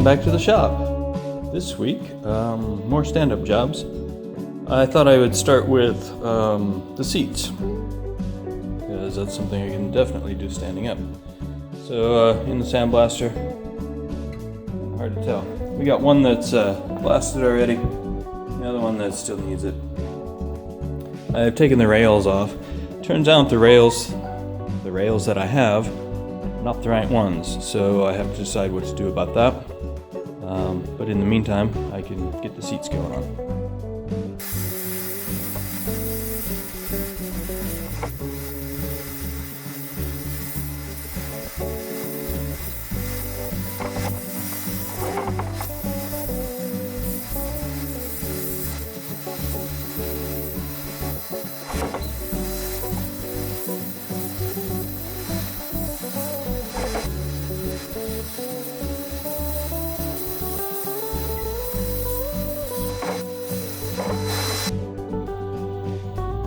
back to the shop. This week, more stand-up jobs. I thought I would start with the seats, because that's something I can definitely do standing up. So in the sandblaster, hard to tell. We got one that's blasted already, the other one that still needs it. I've taken the rails off. Turns out the rails that I have, not the right ones, so I have to decide what to do about that. But in the meantime, I can get the seats going on.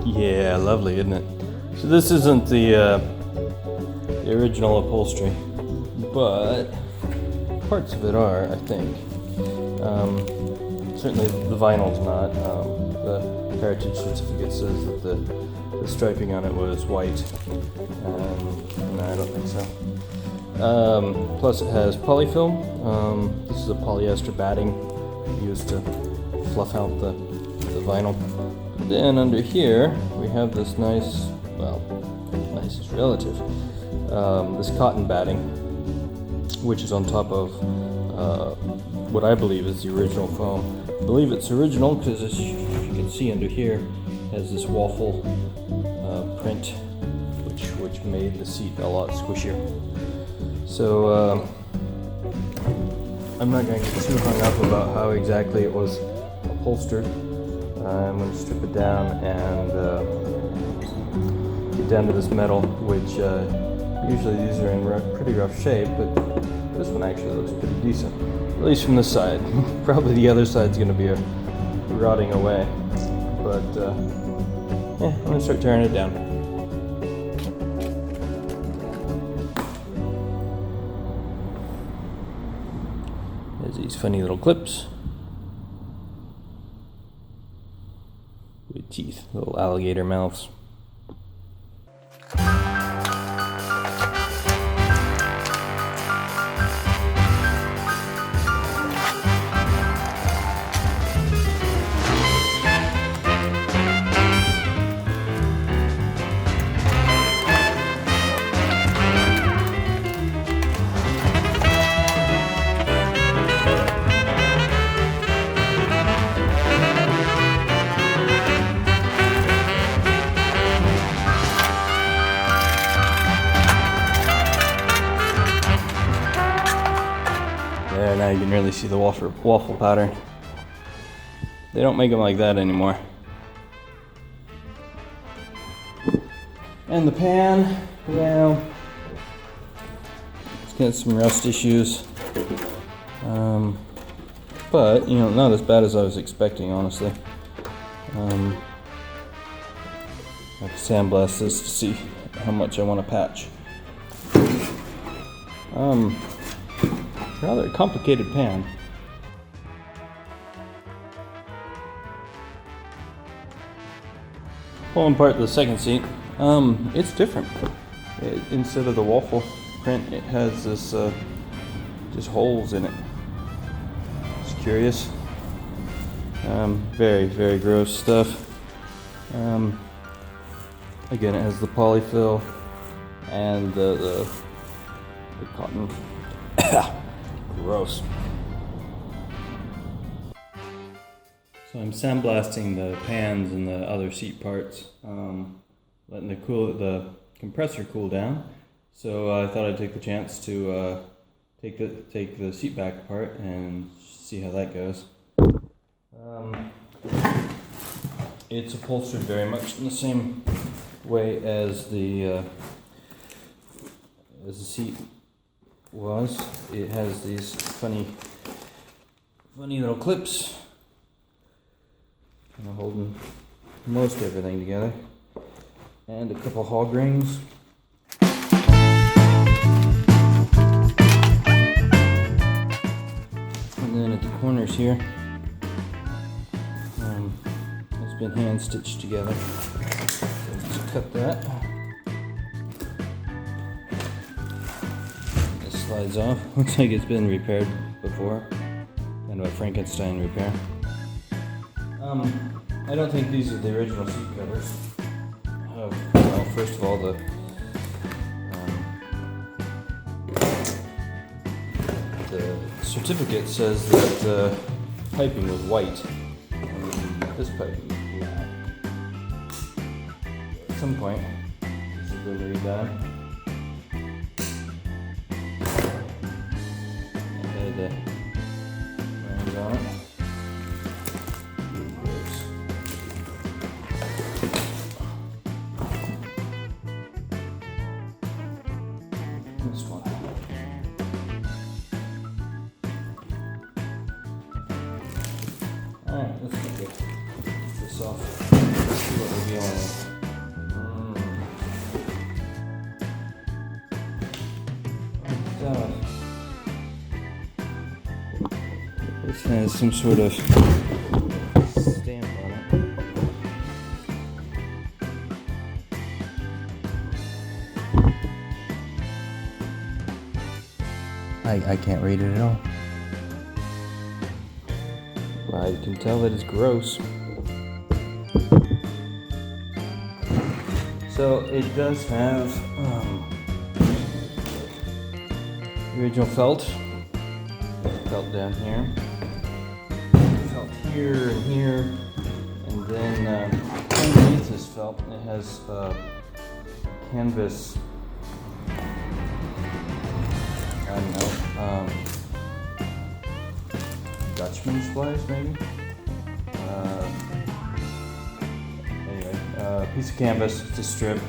Yeah, lovely, isn't it? So this isn't the original upholstery, but parts of it are, I think. Certainly the vinyl's not. The heritage certificate says that the striping on it was white. No, I don't think so. Plus it has polyfilm. This is a polyester batting used to fluff out the vinyl. Then under here we have this nice, well, nice is relative, this cotton batting, which is on top of what I believe is the original foam. I believe it's original because, as you can see under here, it has this waffle print, which made the seat a lot squishier. So I'm not going to get too hung up about how exactly it was upholstered. I'm going to strip it down and get down to this metal, which usually these are in pretty rough shape, but this one actually looks pretty decent, at least from this side. Probably the other side's going to be rotting away, but yeah, I'm going to start tearing it down. There's these funny little clips with teeth, little alligator mouths. There, now you can really see the waffle pattern. They don't make them like that anymore. And the pan, well, it's got some rust issues. But, you know, not as bad as I was expecting, honestly. I have to sandblast this to see how much I want to patch. Rather a complicated pan. Pulling apart the second seat, it's different. Instead of the waffle print, it has this just holes in it. It's curious. Very, very gross stuff. Again, it has the polyfill and the cotton. Gross. So I'm sandblasting the pans and the other seat parts, letting the compressor cool down. So I thought I'd take the chance to take the seat back apart and see how that goes. It's upholstered very much in the same way as the seat was. It has these funny little clips, kind of holding most everything together, and a couple hog rings. here. It's been hand stitched together. Let's cut that. This slides off. Looks like it's been repaired before. Kind of a Frankenstein repair. I don't think these are the original seat covers. Well, first of all, the certificate says that the piping was white, and this piping is black. At some point, this has been redone. And the rings on it. This one. Alright, let's get this off. Let's see what we're dealing with. This has some sort of stamp on it. I can't read it at all. I can tell that it's gross. So it does have the original felt down here, felt here and here, and then underneath this felt it has canvas. I don't know. Dutchman splice, maybe? Anyway, piece of canvas, it's a strip,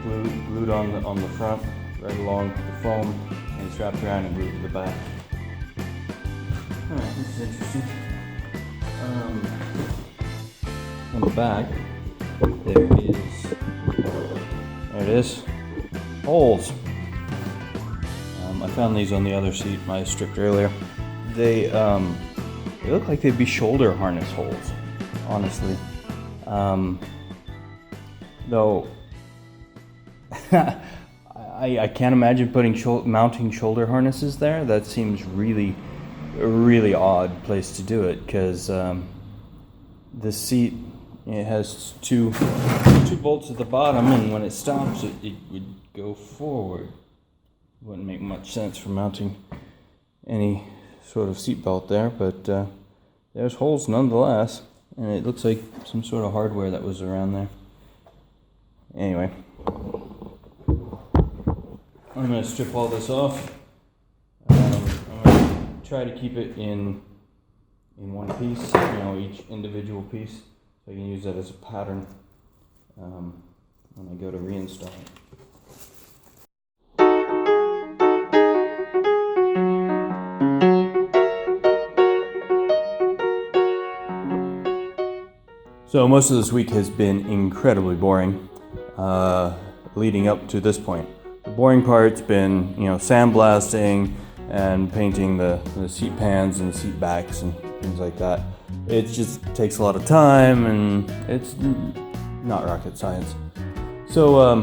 glued on the front, right along the foam, and it's wrapped around and glued to the back. Alright, this is interesting. On the back, there it is, holes. I found these on the other seat I stripped earlier. They look like they'd be shoulder harness holes, honestly. Though I can't imagine mounting shoulder harnesses there. That seems really, really odd place to do it, because the seat, it has two bolts at the bottom, and when it stops, it would go forward. Wouldn't make much sense for mounting any sort of seat belt there, but there's holes nonetheless, and it looks like some sort of hardware that was around there. Anyway, I'm going to strip all this off. I'm going to try to keep it in one piece, each individual piece, so I can use that as a pattern when I go to reinstall it. So most of this week has been incredibly boring, leading up to this point. The boring part's been, sandblasting and painting the seat pans and the seat backs and things like that. It just takes a lot of time, and it's not rocket science. So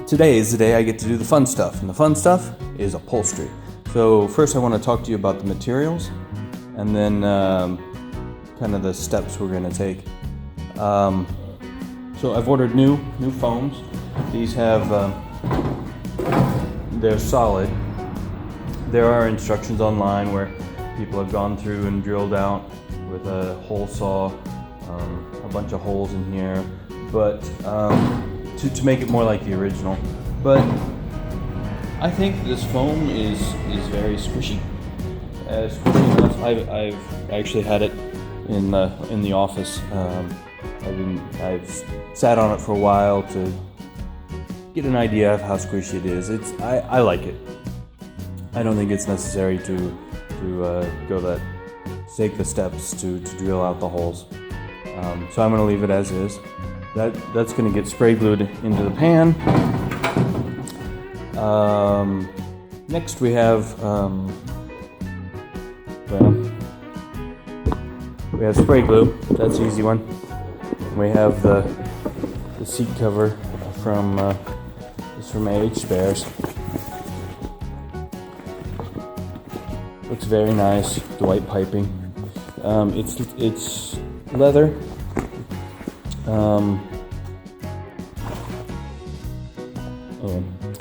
today is the day I get to do the fun stuff, and the fun stuff is upholstery. So first I want to talk to you about the materials, and then kind of the steps we're going to take. So I've ordered new foams. These have, they're solid. There are instructions online where people have gone through and drilled out with a hole saw, a bunch of holes in here, but to make it more like the original. But I think this foam is very squishy. Squishy enough. I've actually had it in the office. I've sat on it for a while to get an idea of how squishy it is. I like it. I don't think it's necessary to take the steps to drill out the holes. So I'm going to leave it as is. That's going to get spray glued into the pan. Next we have We have spray glue. That's the easy one. We have the seat cover from it's from AH Spares. Looks very nice. The white piping. It's leather.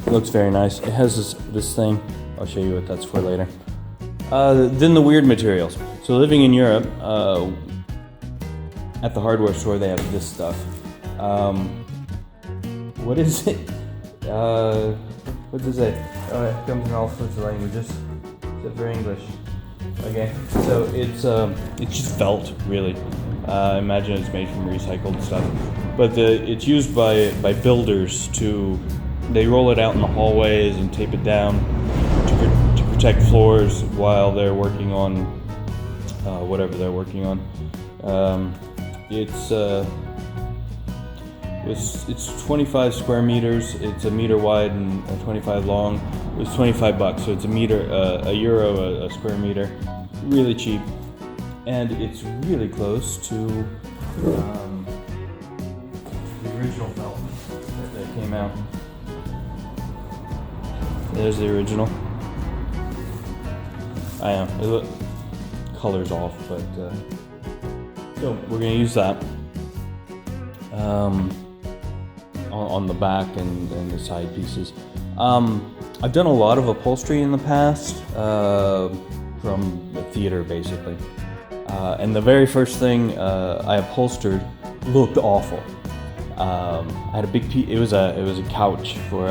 It looks very nice. It has this thing. I'll show you what that's for later. Then the weird materials. So living in Europe, at the hardware store they have this stuff. What is it? What does it say? Oh, it comes in all sorts of languages, except for English. Okay, so it's just felt, really. I imagine it's made from recycled stuff. But it's used by builders to, they roll it out in the hallways and tape it down to protect floors while they're working on whatever they're working on. It's 25 square meters. It's a meter wide and 25 long. It was $25, so it's a euro a square meter. Really cheap, and it's really close to the original felt that came out. There's the original. I know, color's off, but so we're gonna use that on the back and the side pieces. I've done a lot of upholstery in the past, from the theater basically. And the very first thing I upholstered looked awful. I had a big piece. It was a couch for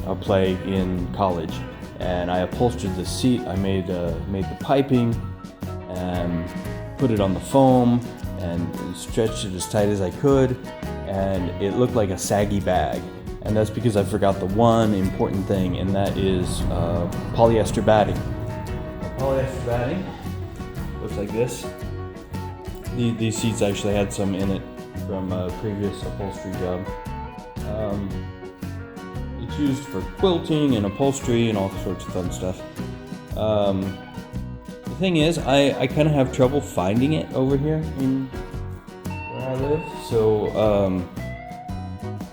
a play in college, and I upholstered the seat. I made the piping and put it on the foam and stretched it as tight as I could, and it looked like a saggy bag. And that's because I forgot the one important thing, and that is polyester batting. Polyester batting looks like this. These seats actually had some in it from a previous upholstery job. It's used for quilting and upholstery and all sorts of fun stuff. The thing is, I kind of have trouble finding it over here in where I live. So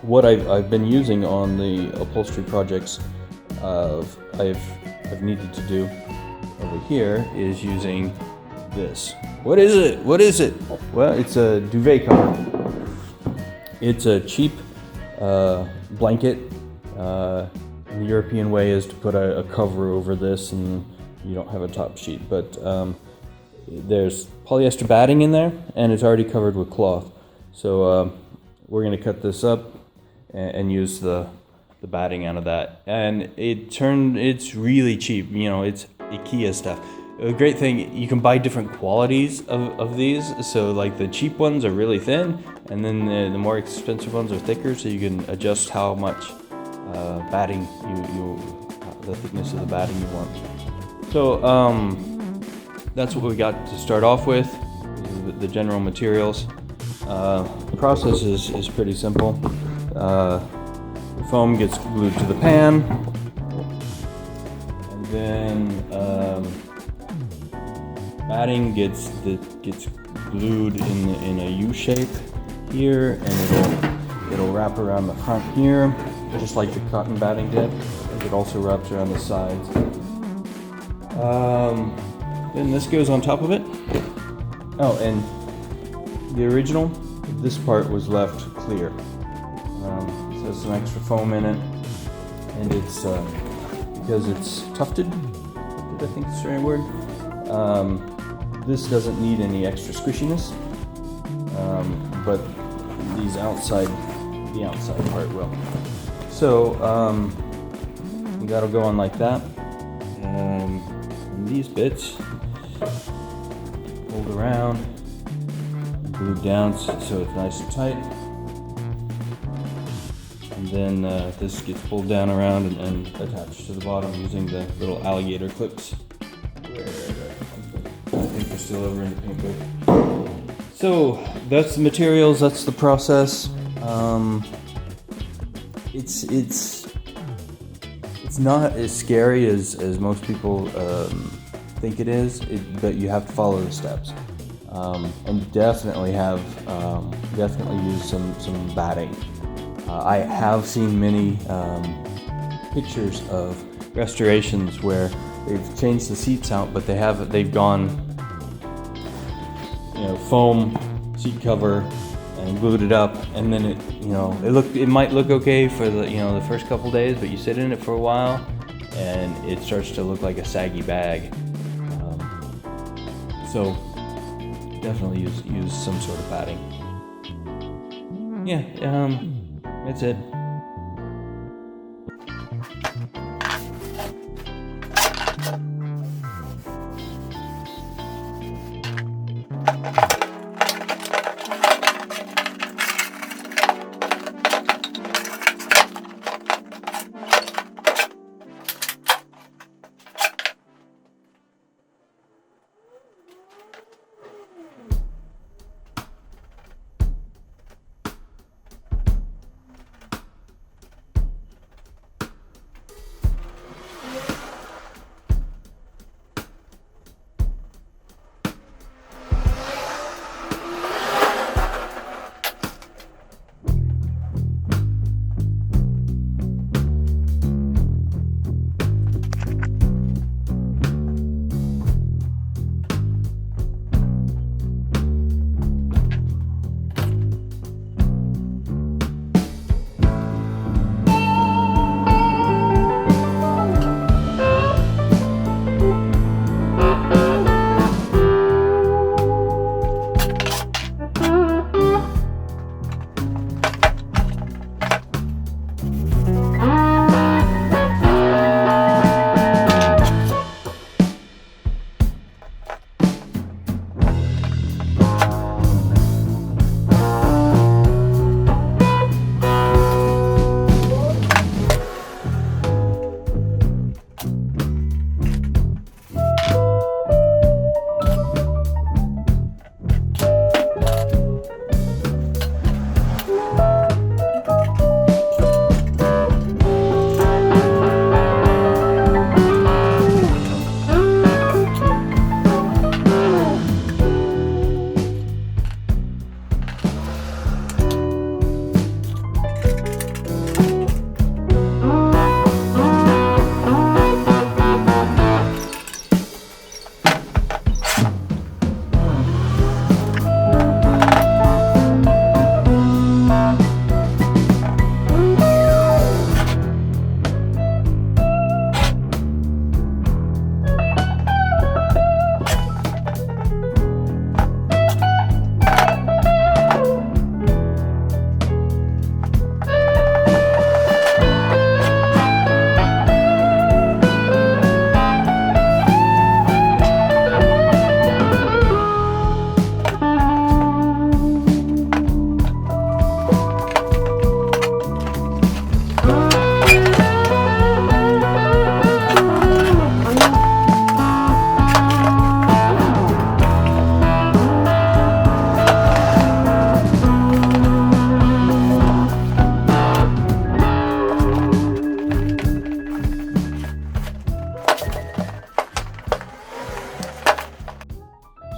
what I've been using on the upholstery projects I've needed to do over here is using this. What is it? What is it? Well, it's a duvet cover. It's a cheap blanket. The European way is to put a cover over this, and you don't have a top sheet. But there's polyester batting in there, and it's already covered with cloth. So we're going to cut this up and use the batting out of that. And it's really cheap. You know, it's IKEA stuff. A great thing, you can buy different qualities of these. So like the cheap ones are really thin, and then the more expensive ones are thicker, so you can adjust how much batting the thickness of the batting you want. So that's what we got to start off with, the general materials. The process is pretty simple. The foam gets glued to the pan, and then batting gets glued in a U shape here, and it'll wrap around the front here, just like the cotton batting did. It also wraps around the sides. Then this goes on top of it. Oh, and the original, this part was left clear. So there's some extra foam in it, and it's because it's tufted. I think it's the right word. This doesn't need any extra squishiness, but the outside part will. So that'll go on like that. And these bits hold around, glued down so it's nice and tight. And then this gets pulled down around and attached to the bottom using the little alligator clips. I think they're still over in the paint booth. So that's the materials, that's the process. It's not as scary as most people think it is, but you have to follow the steps. And definitely use some batting. I have seen many pictures of restorations where they've changed the seats out, but they've gone, foam seat cover and glued it up, and then it might look okay for the first couple days, but you sit in it for a while and it starts to look like a saggy bag. So definitely use some sort of padding. Yeah, that's it.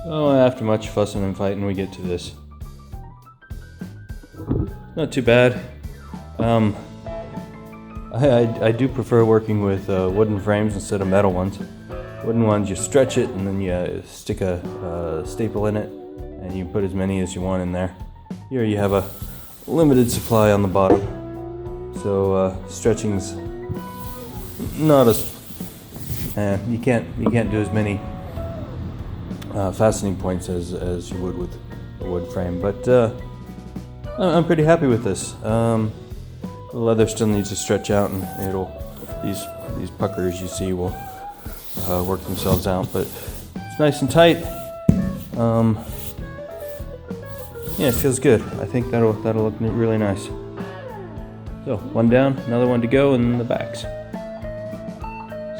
So after much fussing and fighting, we get to this. Not too bad. I do prefer working with wooden frames instead of metal ones. Wooden ones, you stretch it and then you stick a staple in it, and you put as many as you want in there. Here you have a limited supply on the bottom, so stretching's not as you can't do as many fastening points as you would with a wood frame, but I'm pretty happy with this. The leather still needs to stretch out, and these puckers you see will work themselves out, but it's nice and tight. Yeah, it feels good. I think that'll look really nice. So one down, another one to go, and the backs.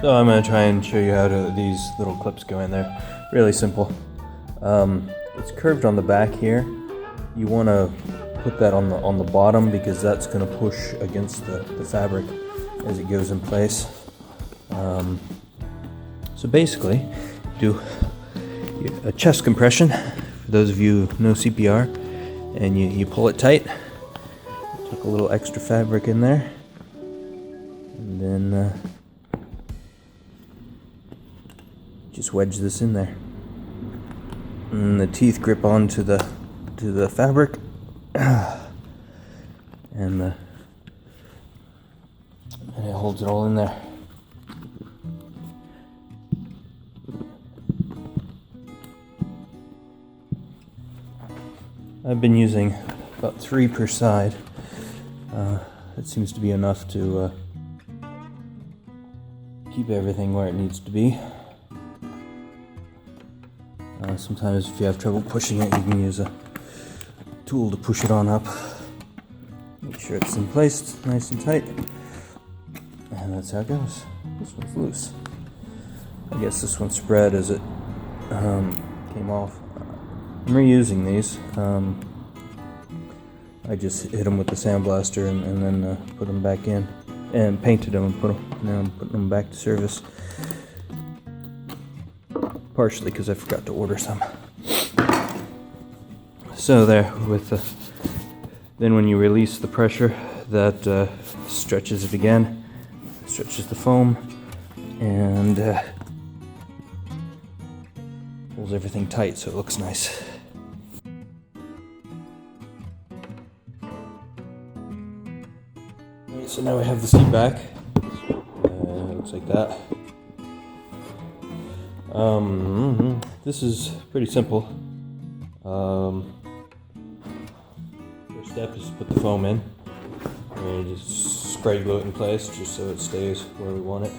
So I'm going to try and show you how these little clips go in there. Really simple. It's curved on the back here. You want to put that on the bottom, because that's going to push against the fabric as it goes in place. So basically, do a chest compression. For those of you who know CPR, and you pull it tight. Took a little extra fabric in there, and then just wedge this in there. And the teeth grip onto the fabric, and it holds it all in there. I've been using about 3 per side. That seems to be enough to keep everything where it needs to be. Sometimes if you have trouble pushing it, you can use a tool to push it on up. Make sure it's in place, nice and tight. And that's how it goes. This one's loose. I guess this one spread as it came off. I'm reusing these. I just hit them with the sandblaster and then put them back in, and painted them and now I'm putting them back to service. Partially because I forgot to order some. So there, then when you release the pressure, that stretches it again, stretches the foam, and pulls everything tight so it looks nice. Alright, so now we have the seat back. Looks like that. This is pretty simple. First step is to put the foam in. And just spray glue it in place just so it stays where we want it.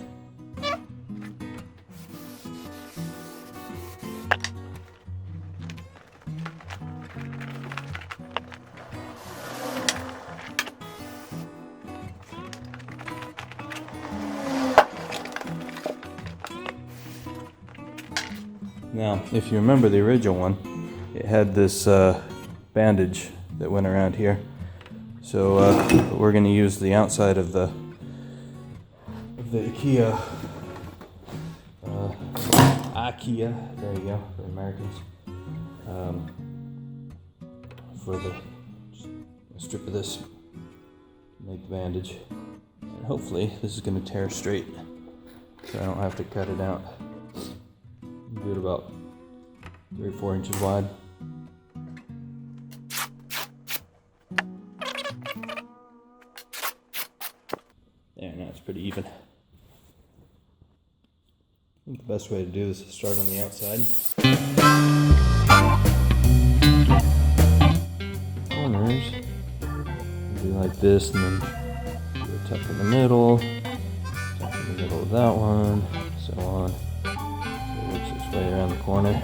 Now, if you remember the original one, it had this bandage that went around here. So we're going to use the outside of the IKEA, there you go, for Americans, for just a strip of this to make the bandage. And hopefully this is going to tear straight, so I don't have to cut it out. Do it about 3 or 4 inches wide. There, now it's pretty even. I think the best way to do this is start on the outside. Corners, do like this, and then do a tuck in the middle, tuck in the middle of that one, so on. Way around the corner.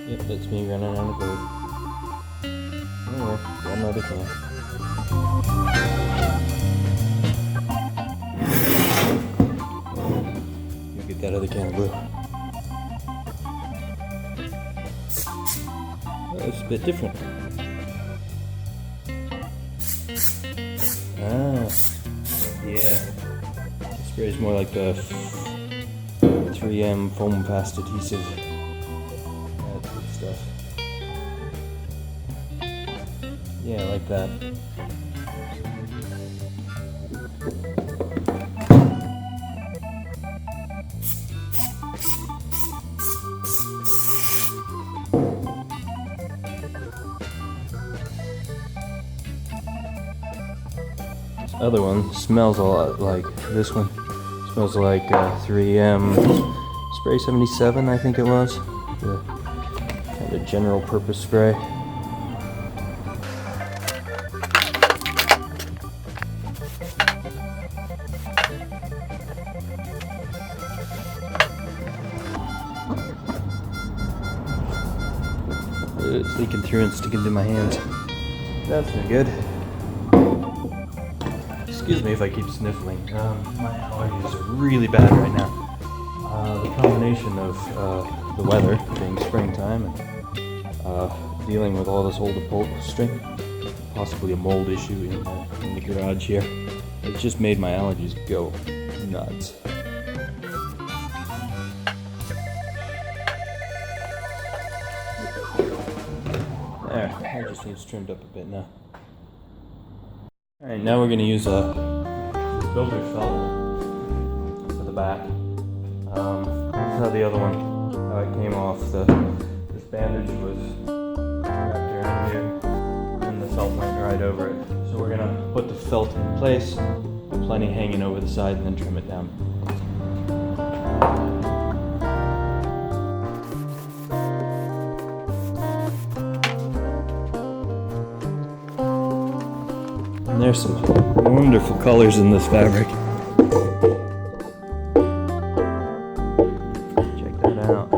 Yep, that's me running out of glue. Oh well, got another can. You get that other can of glue. Oh, it's a bit different. Ah, yeah. Sprays more like the 3M foam fast adhesive. That good stuff. Yeah, I like that. This other one smells a lot like this one. Smells like 3M Spray 77, I think it was. The kind of general purpose spray. It's leaking through and sticking to my hands. That's no good. Excuse me if I keep sniffling. My allergies are really bad right now. The combination of the weather being springtime and dealing with all this old upholstery, possibly a mold issue in the garage here, it's just made my allergies go nuts. There, that just needs trimmed up a bit now. Alright, now we're going to use a builder's felt for the back. This is how the other one, how it came off. This bandage was wrapped around here, and the felt went right over it. So we're going to put the felt in place, with plenty hanging over the side, and then trim it down. And there's some wonderful colors in this fabric. Check that out.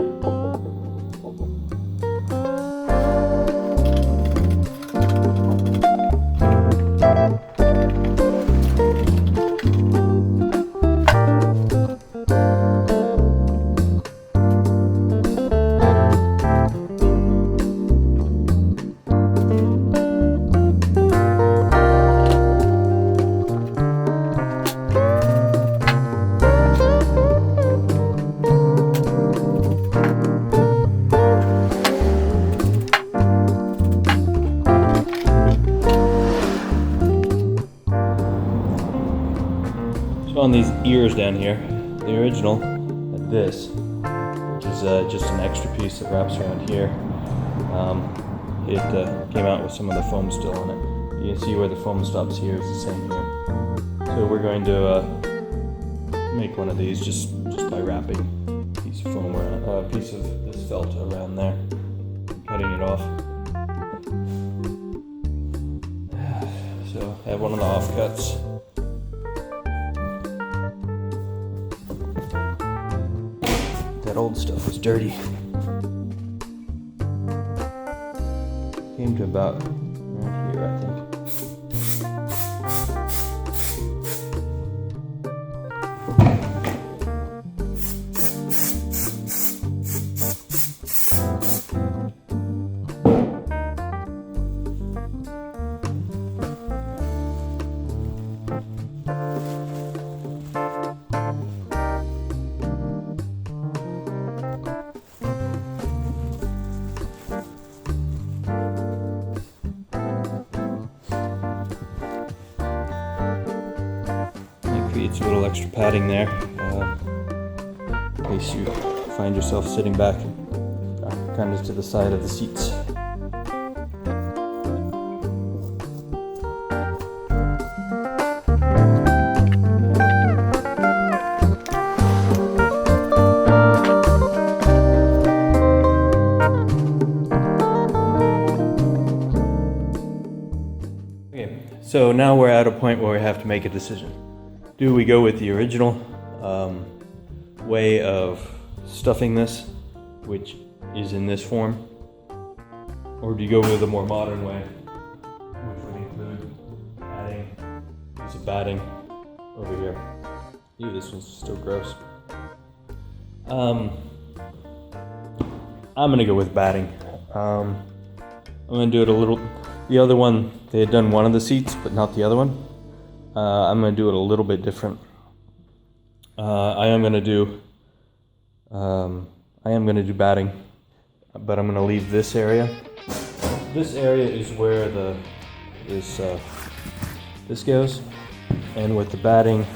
On these ears down here, the original had this, which is just an extra piece that wraps around here. It came out with some of the foam still on it. You can see where the foam stops here is the same here. So we're going to make one of these just by wrapping a piece of foam around, a piece of this felt around there, cutting it off. So I have one of the offcuts. That old stuff was dirty. Came to about right here, I think. Creates a little extra padding there, in case you find yourself sitting back kind of to the side of the seats. Okay, so now we're at a point where we have to make a decision. Do we go with the original way of stuffing this, which is in this form, or do you go with a more modern way, which would include adding use of batting over here? Ew, this one's still gross. I'm gonna go with batting. I'm gonna do it a little. The other one, they had done one of the seats, but not the other one. I'm going to do it a little bit different. I am going to do batting, but I'm going to leave this area. This area is where this goes, and with the batting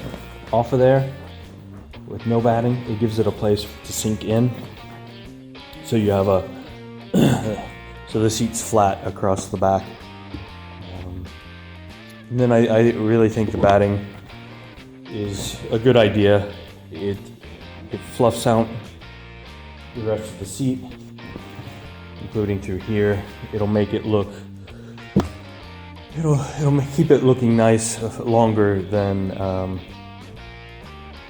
off of there, with no batting, it gives it a place to sink in. So you have so the seat's flat across the back. And then I really think the batting is a good idea. It fluffs out the rest of the seat, including through here. It'll make it look. It'll keep it looking nice longer than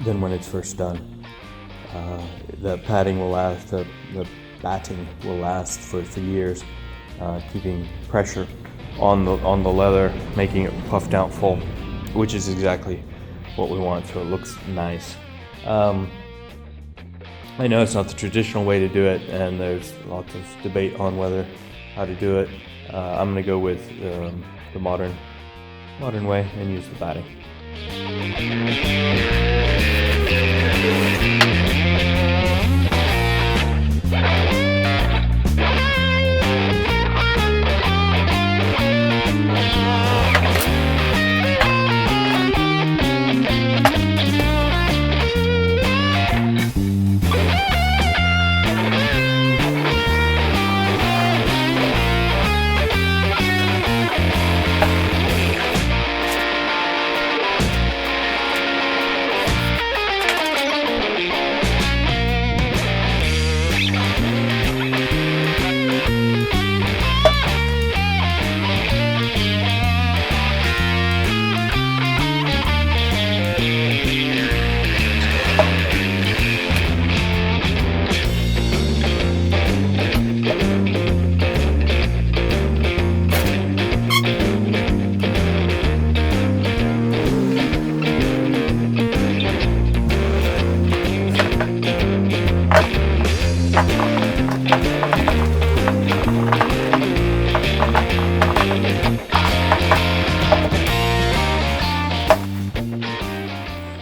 when it's first done. The padding will last. The batting will last for years, keeping pressure on the leather, making it puffed out full, which is exactly what we want, so it looks nice. I know it's not the traditional way to do it, and there's lots of debate on how to do it. I'm going to go with the modern way and use the batting.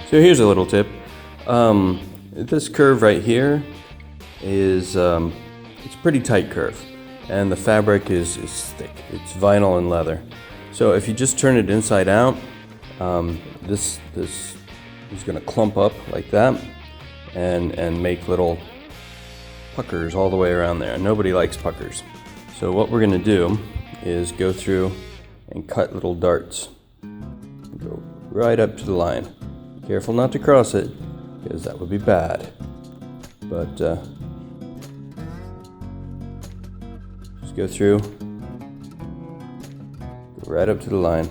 So here's a little tip. This curve right here is it's a pretty tight curve, and the fabric is thick. It's vinyl and leather. So if you just turn it inside out, this is going to clump up like that and make little puckers all the way around there. Nobody likes puckers. So what we're going to do is go through and cut little darts. Go right up to the line. Be careful not to cross it, because that would be bad. But just go through, go right up to the line.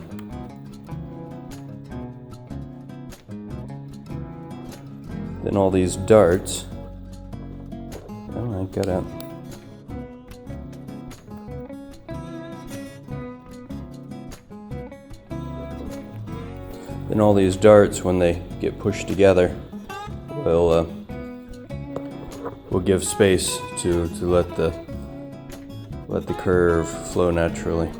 Then all these darts, oh, I got out. Then all these darts, when they get pushed together, will give space to let the curve flow naturally.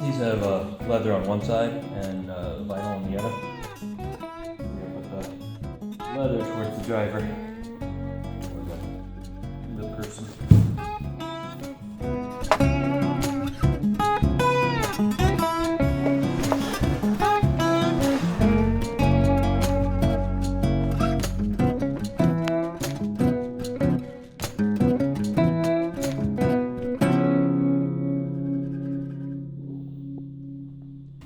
These have leather on one side and vinyl on the other. But the leather towards the driver or the person.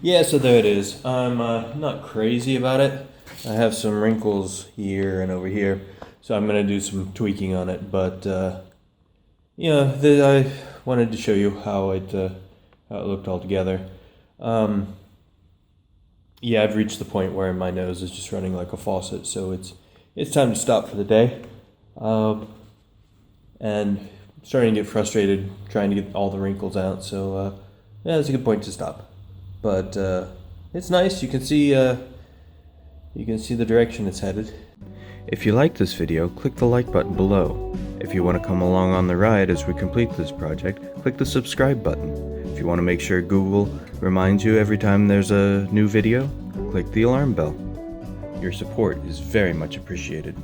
Yeah, so there it is. I'm not crazy about it. I have some wrinkles here and over here, so I'm going to do some tweaking on it. But yeah, I wanted to show you how it looked all together. Yeah, I've reached the point where my nose is just running like a faucet, so it's time to stop for the day. And starting to get frustrated trying to get all the wrinkles out. So yeah, it's a good point to stop. But it's nice. You can see the direction it's headed. If you like this video, click the like button below. If you want to come along on the ride as we complete this project, click the subscribe button. If you want to make sure Google reminds you every time there's a new video, click the alarm bell. Your support is very much appreciated.